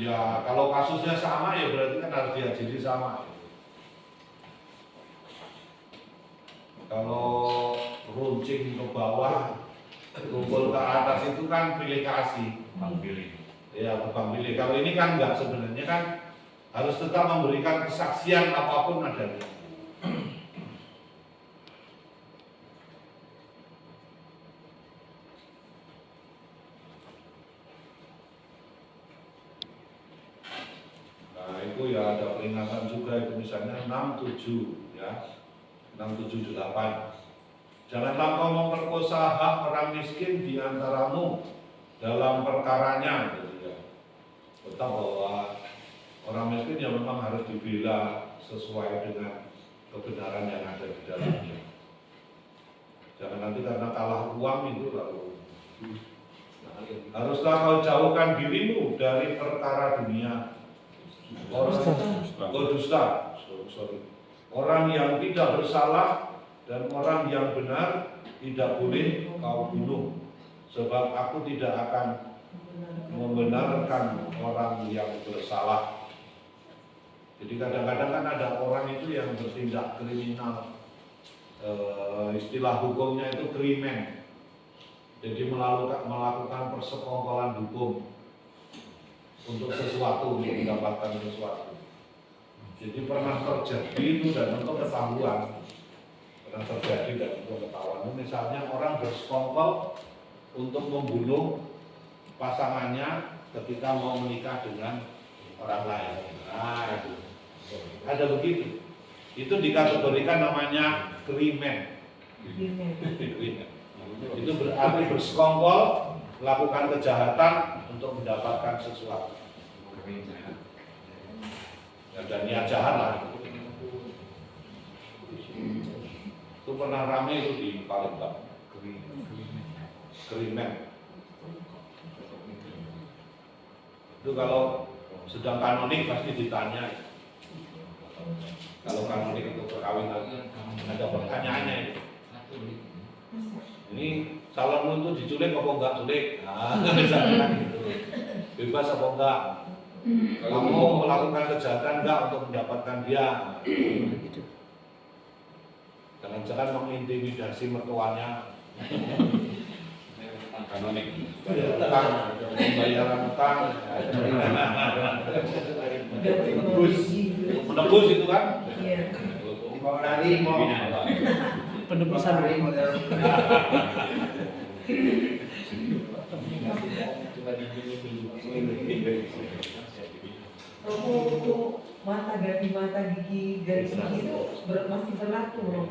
Ya kalau kasusnya sama ya berarti kan harus diadili sama. Kalau runcing ke bawah, tumpul ke atas itu kan pilih kasih. Pilih. Ya, tebang pilih. Kalau ini kan enggak, sebenarnya kan harus tetap memberikan kesaksian apapun adanya. Nah, itu ya ada peringatan juga itu misalnya 67 ya. 678. Janganlah kau memperkosa hak orang miskin di antaramu dalam perkaranya, gitu ya. Tetap bahwa orang miskin ya memang harus dibela sesuai dengan kebenaran yang ada di dalamnya. Jangan nanti karena kalah uang itu lalu. Haruslah kau jauhkan dirimu dari perkara dunia. Orang yang tidak bersalah dan orang yang benar tidak boleh kau bunuh, sebab aku tidak akan membenarkan orang yang bersalah. Jadi kadang-kadang kan ada orang itu yang bertindak kriminal, istilah hukumnya itu krimen. Jadi melakukan persekongkolan hukum untuk sesuatu, untuk mendapatkan sesuatu. Jadi pernah terjadi itu dan untuk ketahuan, pernah terjadi dan untuk ketahuan. Misalnya orang bersekongkol untuk membunuh pasangannya ketika mau menikah dengan orang lain. Nah, itu ada begitu. Itu dikategorikan namanya krimen. Itu berarti bersekongkol melakukan kejahatan untuk mendapatkan sesuatu. Dan niat jahat lah. Itu pernah ramai itu di Palembang. Krimen. Itu kalau sedang kanonik pasti ditanya. Kalau kanonik itu perkawinan ada pertanyaannya itu. Ini calonmu itu diculik apa enggak culik? Nah, misalnya gitu. Bebas apa enggak? Kamu melakukan kejahatan enggak untuk mendapatkan dia? Jangan-jangan mengintimidasi mertuanya. Kanonik. Utang, pembayaran utang. Menebus itu kan? Mau lari mau. Penebusan Untuk mata ganti mata gigi garis gigi itu masih berlaku loh.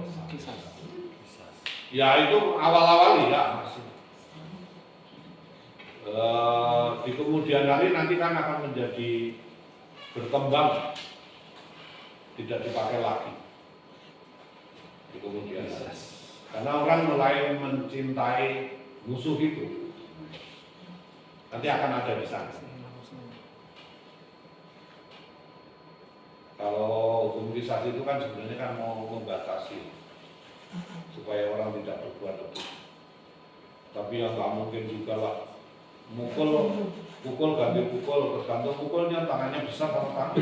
Ya itu awal-awal ya masih. Di kemudian hari nanti kan akan menjadi berkembang, tidak dipakai lagi. Di kemudian hari. Karena orang mulai mencintai musuh itu, nanti akan ada di sana. Kalau hukum kisah itu kan sebenarnya kan mau membatasi supaya orang tidak berbuat lebih. Tapi yang nggak mungkin juga lah, pukul ganti pukul, tergantung pukulnya tangannya besar atau tangan.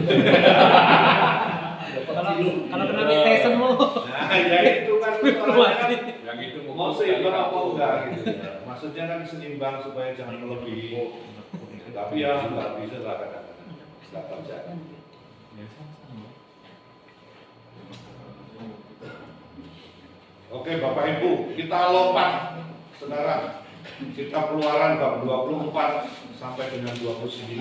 kalau kena BT semua. Nah ya itu kan yang itu mau seimbang apa enggak gitu. Maksudnya kan seimbang supaya jangan melebihi. Tapi ya nggak bisa lah kadang-kadang nggak terjadi. Oke Bapak Ibu, kita lompat sekarang. Kita keluaran bab 24 sampai dengan 29.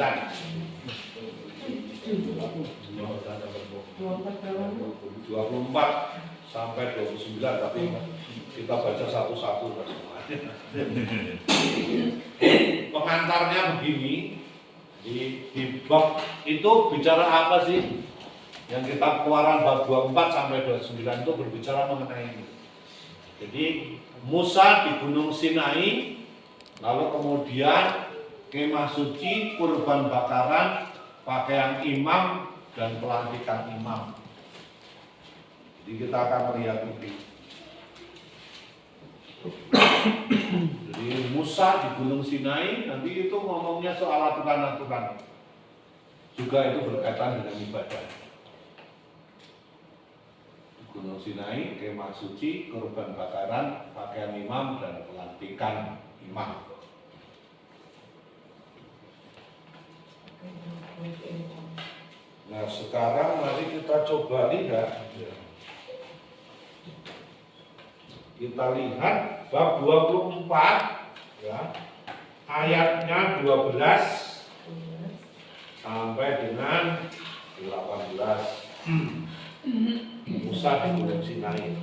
24 sampai 29, tapi kita baca satu-satu semuanya. Pengantarnya begini, di bab itu bicara apa sih? Yang kita keluaran bab 24 sampai 29 itu berbicara mengenai ini. Jadi Musa di Gunung Sinai, lalu kemudian kemah suci, kurban bakaran, pakaian imam, dan pelantikan imam. Jadi kita akan melihat itu. Jadi Musa di Gunung Sinai, nanti itu ngomongnya soal aturan-aturan. juga itu berkaitan dengan ibadah. Di Gunung Sinai, kemah suci, korban bakaran, pakaian imam, dan pelantikan imam. Nah, sekarang mari kita coba lihat. Kita lihat bab 24 ya, ayatnya 12 sampai dengan 18. Musa di Gunung Sinai.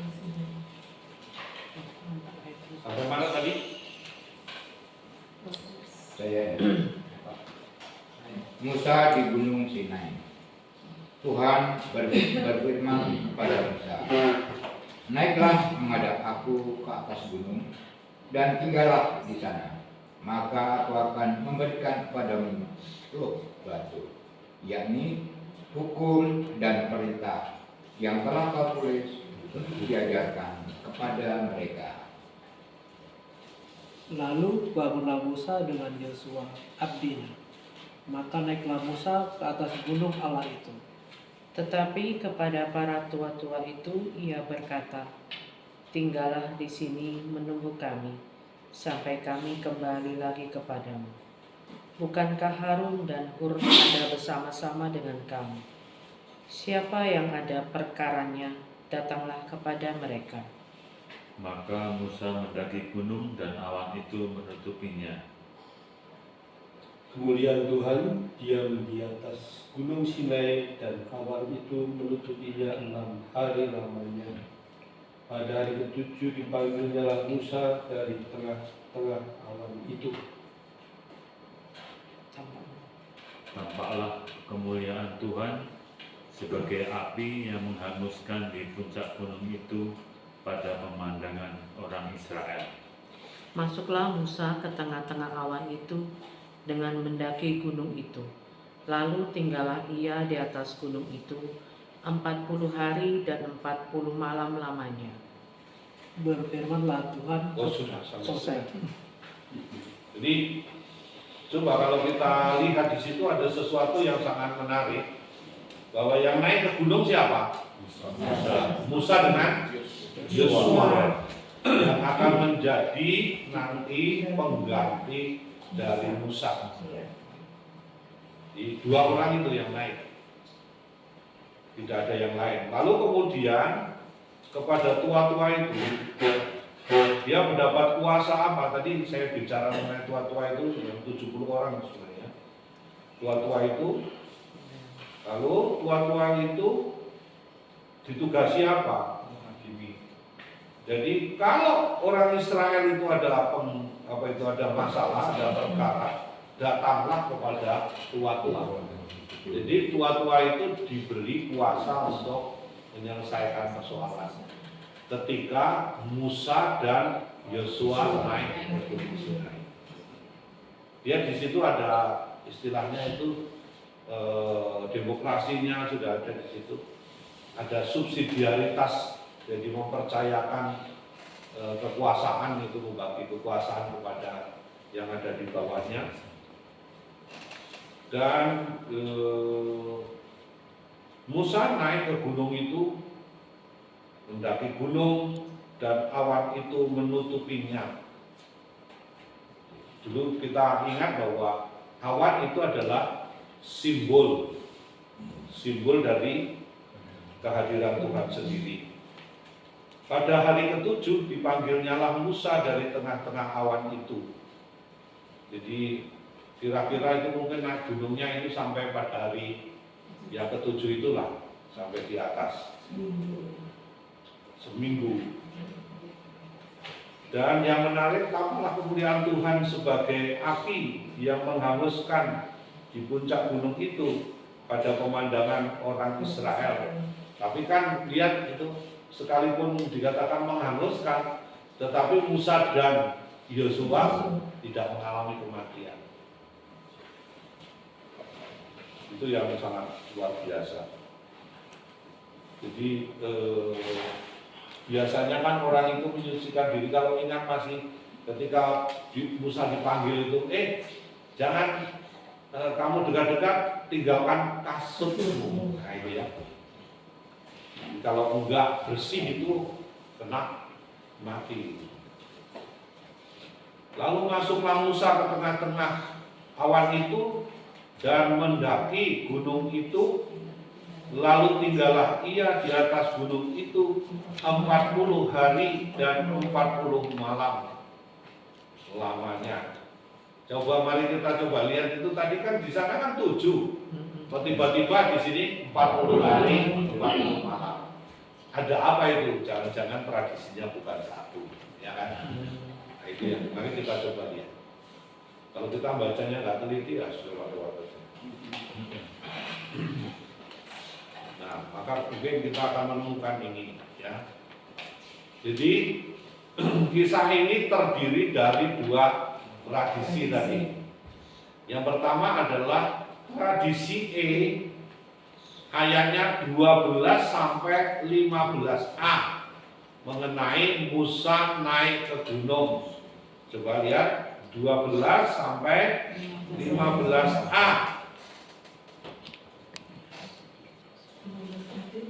Sampai mana tadi? Saya Musa di Gunung Sinai. Tuhan berfirman kepada Musa, naiklah menghadap aku ke atas gunung dan tinggallah di sana. Maka aku akan memberikan kepadamu 10 batu, yakni hukum dan perintah yang telah kau tulis untuk diajarkan kepada mereka. Lalu bangunlah Musa dengan Yosua abdinya. Maka naiklah Musa ke atas gunung Allah itu. Tetapi kepada para tua-tua itu ia berkata, tinggallah di sini menunggu kami, sampai kami kembali lagi kepadamu. Bukankah Harun dan Hur ada bersama-sama dengan kamu? Siapa yang ada perkaranya, datanglah kepada mereka. Maka Musa mendaki gunung dan awan itu menutupinya. Kemuliaan Tuhan diam di atas Gunung Sinai dan awan itu menutupinya 6 hari lamanya. Pada hari ke-7 dipanggilnyalah Musa dari tengah-tengah awan itu. Tampaklah kemuliaan Tuhan sebagai api yang menghanguskan di puncak gunung itu pada pemandangan orang Israel. Masuklah Musa ke tengah-tengah awan itu dengan mendaki gunung itu. Lalu tinggallah ia di atas gunung itu 40 hari dan 40 malam lamanya. Berfirmanlah Tuhan. Oh, sudah Selesai. Jadi coba kalau kita lihat di situ ada sesuatu yang sangat menarik, bahwa yang naik ke gunung siapa? Musa dengan Yosua yang akan menjadi nanti pengganti dari Musa. Jadi, 2 orang itu yang naik, tidak ada yang lain. Lalu kemudian kepada tua-tua itu dia mendapat kuasa apa? Tadi saya bicara mengenai tua-tua itu yang 70 orang sebenarnya. Tua-tua itu, lalu tua-tua itu ditugasi apa? Jadi kalau orang Israel itu ada ada masalah, ada perkara, datanglah kepada tua-tua. Jadi tua-tua itu diberi kuasa untuk menyelesaikan persoalan. Ketika Musa dan Yosua naik ke Gunung Sinai, dia di situ ada istilahnya itu demokrasinya sudah ada di situ, ada subsidiaritas, jadi mempercayakan kekuasaan itu, membagi kekuasaan kepada yang ada di bawahnya. Dan Musa naik ke gunung itu, mendaki gunung dan awan itu menutupinya. Dulu kita ingat bahwa awan itu adalah simbol dari kehadiran Tuhan sendiri. Pada hari ke-7 dipanggilnyalah Musa dari tengah-tengah awan itu. Jadi kira-kira itu mungkin naik gunungnya itu sampai pada hari yang ke-7 itulah, sampai di atas seminggu. Dan yang menarik, tampaklah kemuliaan Tuhan sebagai api yang menghanguskan di puncak gunung itu pada pemandangan orang Israel. Tapi kan lihat itu, sekalipun dikatakan menghanguskan, tetapi Musa dan Yosua tidak mengalami kematian. Itu yang sangat luar biasa. Jadi biasanya kan orang itu menyucikan diri, kalau ingat masih ketika Musa dipanggil itu, jangan kamu dekat-dekat, tinggalkan kasutmu. Nah itu ya. Kalau enggak bersih itu kena mati. Lalu masuklah Musa ke tengah-tengah awan itu dan mendaki gunung itu. Lalu tinggallah ia di atas gunung itu 40 hari dan 40 malam lamanya. Coba mari kita coba lihat itu tadi kan di sana kan 7. Tiba-tiba di sini 40 hari 40 malam. Ada apa itu? Jangan-jangan tradisinya bukan satu, ya kan? Nah, itu ya. Mari kita coba lihat. Kalau kita bacanya nggak teliti, ya sudah lewat saja. Nah, maka mungkin kita akan menemukan ini, ya. Jadi kisah ini terdiri dari 2 tradisi tadi. Yang pertama adalah tradisi E, ayatnya 12 sampai 15a mengenai Musa naik ke gunung. Coba lihat 12 sampai 15a.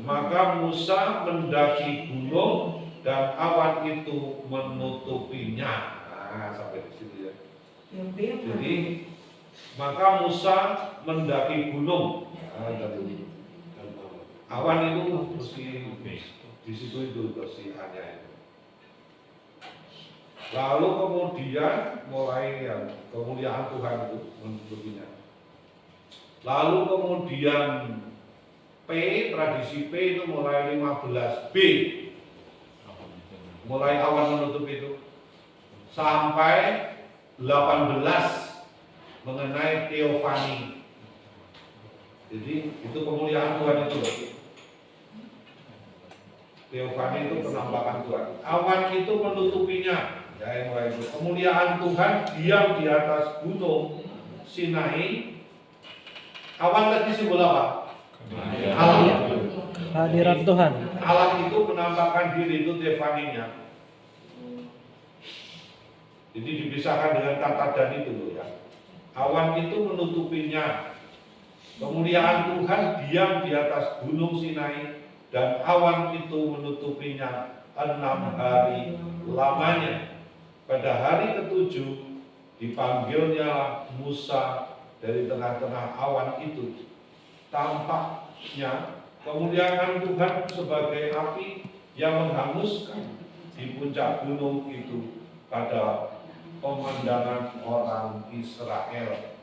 Maka Musa mendaki gunung dan awan itu menutupinya. Nah, sampai di situ ya. Jadi maka Musa mendaki gunung. Awan itu mesti di situ itu bersihannya itu. Lalu kemudian mulai yang kemuliaan Tuhan itu menutupinya. Lalu kemudian P, tradisi P itu mulai 15B, mulai awan menutup itu sampai 18 mengenai teofani. Jadi itu kemuliaan Tuhan itu. Teofani itu penampakan Tuhan. Awan itu menutupinya. Ya, yang mulai itu. Kemuliaan Tuhan diam di atas gunung Sinai. Awan tadi simbol apa? Allah. Hadirat Tuhan. Allah itu menampakkan diri, itu teofaninya. Jadi dipisahkan dengan kata dan itu loh ya. Awan itu menutupinya. Kemuliaan Tuhan diam di atas gunung Sinai dan awan itu menutupinya 6 hari lamanya. Pada hari ke-7 dipanggilnya Musa dari tengah-tengah awan itu. Tampaknya kemuliaan Tuhan sebagai api yang menghanguskan di puncak gunung itu pada pemandangan orang Israel.